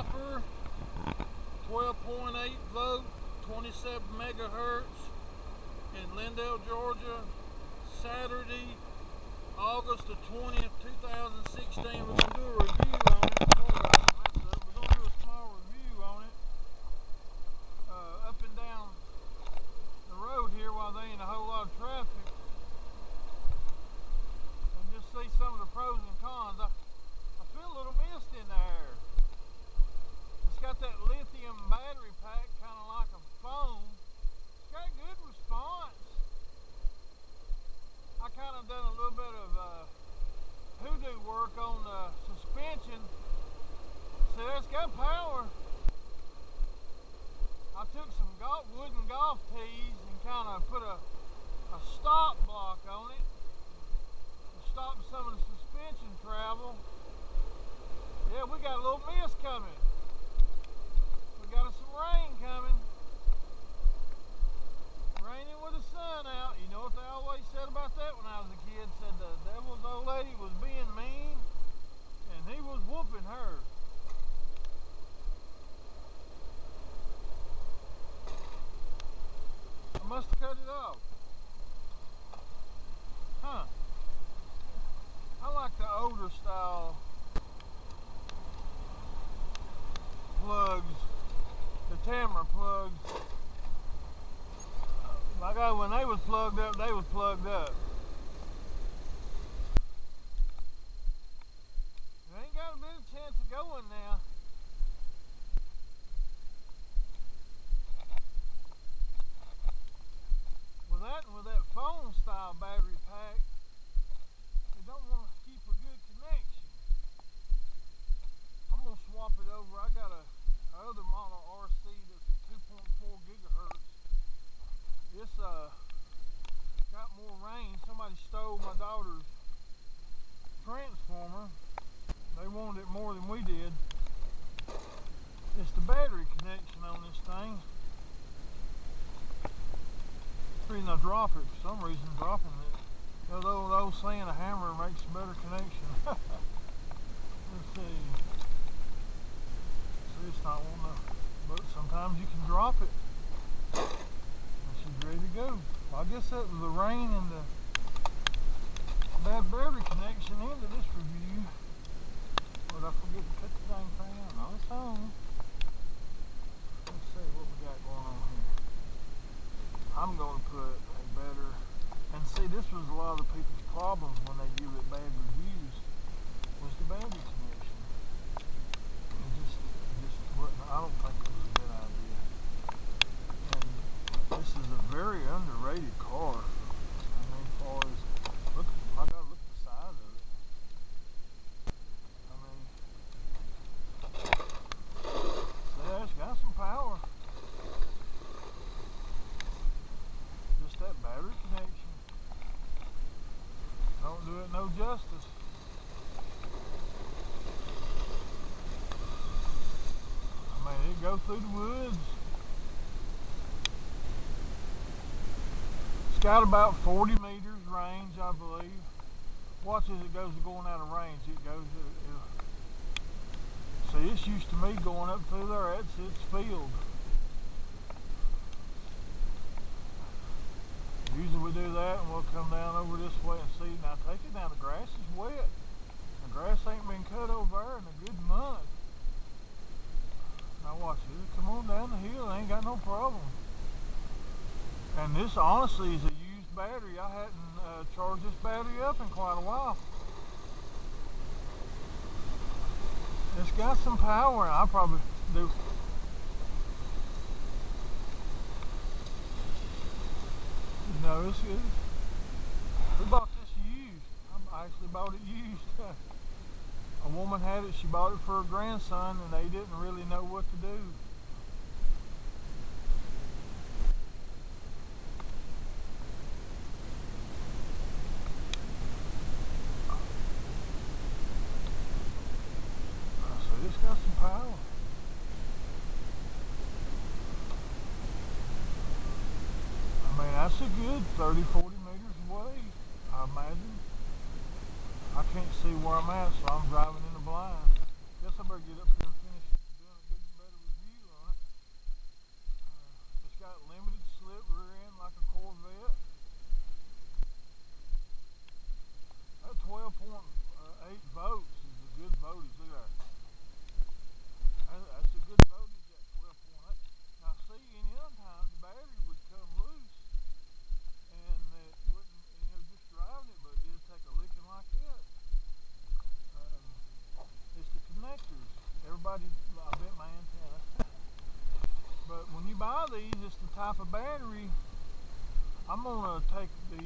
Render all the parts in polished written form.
copper, 12.8 volt, 27 megahertz in Lindale, Georgia. Saturday, August the 20th, 2016. We're going to do a review on it. Sorry about the mess up. We're going to do a small review on it. Up and down the road here while there ain't a whole lot of traffic. And just see some of the pros and cons. I feel a little mist in the air. It's got that lithium battery pack, kind of like a phone. It's got good response. I kind of done a little bit of hoodoo work on the suspension. See, it's got power. I took some wooden golf tees and kind of put a stop block on it to stop some of the suspension travel. Yeah, we got a little mist coming. We got some rain coming. Raining with the sun out. You know what they always said about that when I was a kid? Said the devil's old lady was being mean and he was whooping her. I must have cut it off. Huh. I like the older style plugs, the Tamara plugs. Like when they was plugged up, they was plugged up. You ain't got a bit of chance of going now. With that phone style battery pack, you don't want to keep a good connection. I'm gonna swap it over. I got a other model RC that's 2.4 gigahertz. It's got more range. Somebody stole my daughter's transformer. They wanted it more than we did. It's the battery connection on this thing. The reason I drop it, for some reason dropping it. The old saying, a hammer makes a better connection. Let's see. See, it's not wanting to, but sometimes you can drop it. She's ready to go. Well, I guess that was the rain and the bad battery connection into this review. But I forget to cut the dang thing out. No, it's on. Let's see what we got going on here. I'm going to put a better, and see, this was a lot of people's problems when they give it bad reviews, was the battery connection. It just wasn't, I don't think it was a good idea. And this is a very underrated car. I mean, as far as, look, I gotta look at the size of it. I mean, see, it's got some power. Just that battery connection don't do it no justice. I mean, it go through the woods. It's got about 40 meters range, I believe. Watch as it goes to going out of range. It goes. See, it's used to me going up through there. That's its field. Usually we do that and we'll come down over this way and see. Now take it down, the grass is wet. The grass ain't been cut over there in a good month. Now watch it, come on down the hill, ain't got no problem. And this honestly is a used battery. I hadn't charged this battery up in quite a while. It's got some power, and I probably do. No, it's good. We bought this used. I actually bought it used. A woman had it, she bought it for her grandson, and they didn't really know what to do. So it's got some power. That's a good 30, 40 meters away, I imagine. I can't see where I'm at, so I'm driving in the blind. Guess I better get up here and finish doing it. it's the type of battery. I'm gonna take the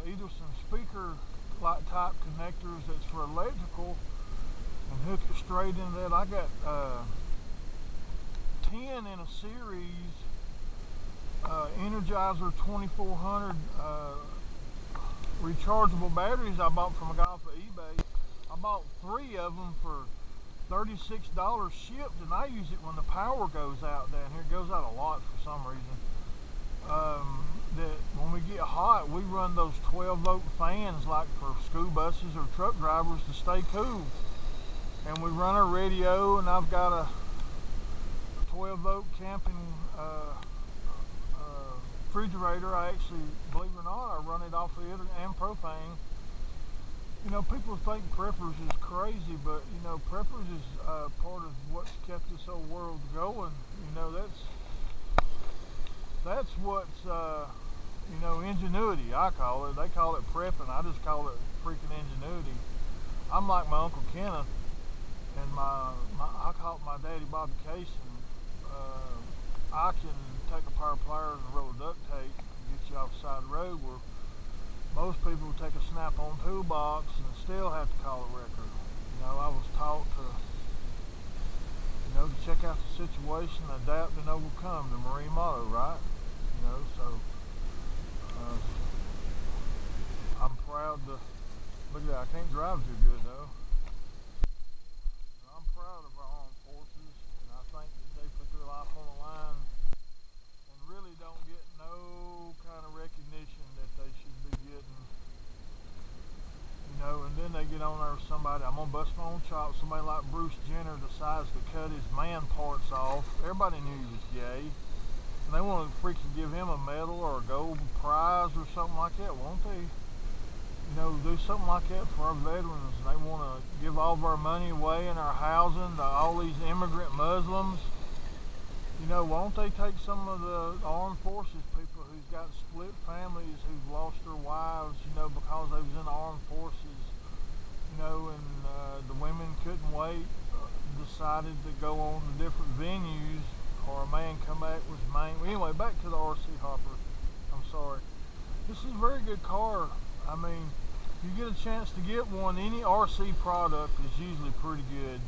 either some speaker like type connectors that's for electrical and hook it straight into that. I got 10 in a series Energizer 2400 rechargeable batteries I bought from a guy off of eBay. I bought 3 of them for $36 shipped, and I use it when the power goes out down here. It goes out a lot for some reason. That when we get hot, we run those 12-volt fans like for school buses or truck drivers to stay cool. And we run our radio, and I've got a 12-volt camping refrigerator. I actually, believe it or not, I run it off of it and propane. You know, people think preppers is crazy, but you know, preppers is part of what's kept this whole world going. You know, that's what's you know, ingenuity, I call it. They call it prepping. I just call it freaking ingenuity. I'm like my Uncle Kenneth, and I call it my daddy Bobby Casey. I can take a pair of pliers and roll of duct tape and get you off the side of the road, where most people would take a snap-on toolbox and still have to call a record. You know, I was taught to, you know, to check out the situation, adapt and overcome, the Marine motto, right? You know, so I'm proud to, look at that, I can't drive too good though. I'm proud of our armed forces, and I think that they put their life on the line and really don't get no kind of recognition that they should be getting. You know, and then they get on there with somebody, I'm gonna bust my own chops, somebody like Bruce Jenner decides to cut his man parts off. Everybody knew he was gay, and they want to freaking give him a medal or a gold prize or something like that, won't they? You know, do something like that for our veterans. And they want to give all of our money away and our housing to all these immigrant Muslims. You know, won't they take some of the armed forces people who's got split families, who've lost their wives, you know, because they was in the armed forces, you know, and the women couldn't wait, decided to go on to different venues, or a man come back was main. Anyway, back to the RC Hopper. I'm sorry. This is a very good car. I mean, if you get a chance to get one, any RC product is usually pretty good,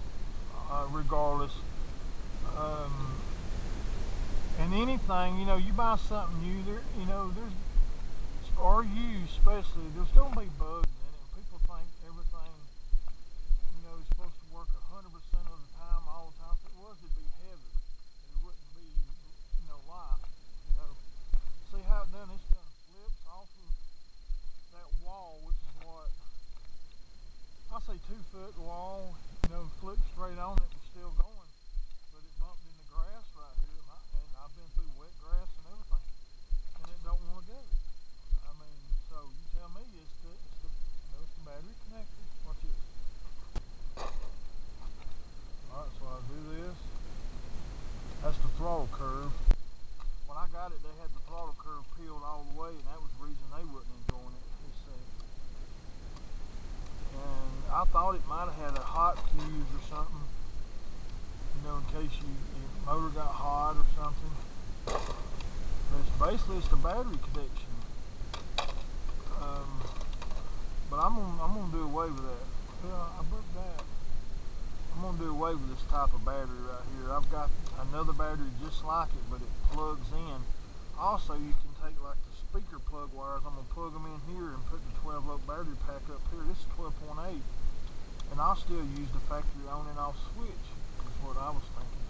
regardless. And anything, you know, you buy something new, there, you know, there's, or used especially, there's going to be bugs in it. And people think everything, you know, is supposed to work 100% of the time, all the time. If it was, it'd be heaven. It wouldn't be, you know, life. You know, see how it done? It's done flips off of that wall, which is what I say 2-foot wall, you know, flipped straight on. It was still going, but it bumped in the grass right here, and I've been through wet grass and everything, and it don't want to go. I mean, so you tell me, it's the you know, it's the battery connector. Watch this. All right, so I do this. That's the throttle curve. When I got it, they had the throttle curve peeled all the way, and that was the reason they wasn't enjoying it. And I thought it might have had a hot fuse or something, you know, in case your motor got hot or something. But it's the battery connection. But I'm gonna do away with that. Yeah, I broke that. I'm gonna do away with this type of battery right here. I've got another battery just like it, but it plugs in. Also, you can take like the speaker plug wires. I'm gonna plug them in here and put the 12-volt battery pack up here. This is 12.8, and I'll still use the factory on and off switch. That's what I was thinking.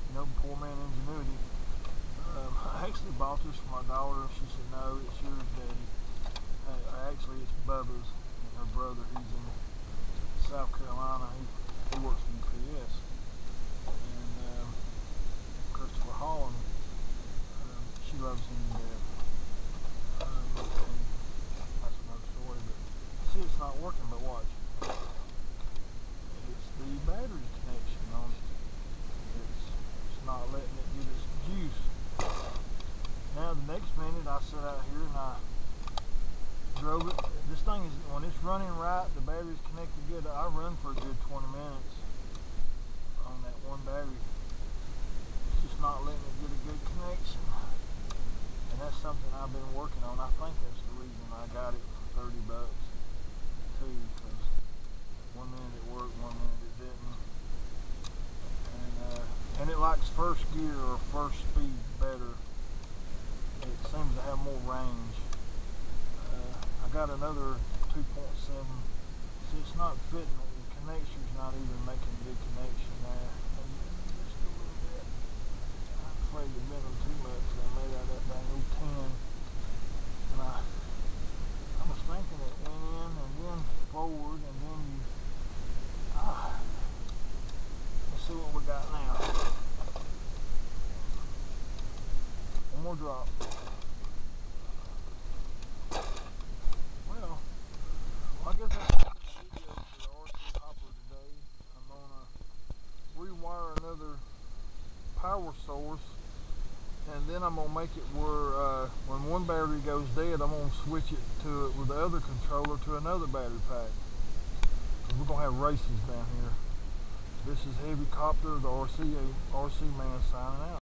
You know, poor man ingenuity. I actually bought this for my daughter, and she said, "No, it's yours, Daddy." Actually, it's Bubba's, and her brother. He's in South Carolina. He works for UPS, and Christopher Holland. She loves him to death. And that's another story. But see, it's not working. But watch. It's the battery connection on it. It's not letting it get its juice. Now the next minute, I sat out here and I drove it. This thing is, when it's running right, the battery's connected good. I run for a good 20 minutes on that one battery. It's just not letting it get a good connection. something I've been working on. I think that's the reason I got it for 30 bucks too, because one minute it worked, one minute it didn't. And it likes first gear or first speed better. It seems to have more range. I got another 2.7. See, it's not fitting. The connection's not even making a good connection there. Just a little bit. I'm afraid to bend them too much. I made out that dang old 10. And I was thinking it went in and then forward and then you. Let's see what we got now. One more drop. Well, I guess that's the end of the video for the RC hopper today. I'm gonna rewire another power source, and then I'm gonna make it where when one battery goes dead, I'm gonna switch it to it with the other controller to another battery pack. We're gonna have races down here. This is Heavy Copter, the RC man, signing out.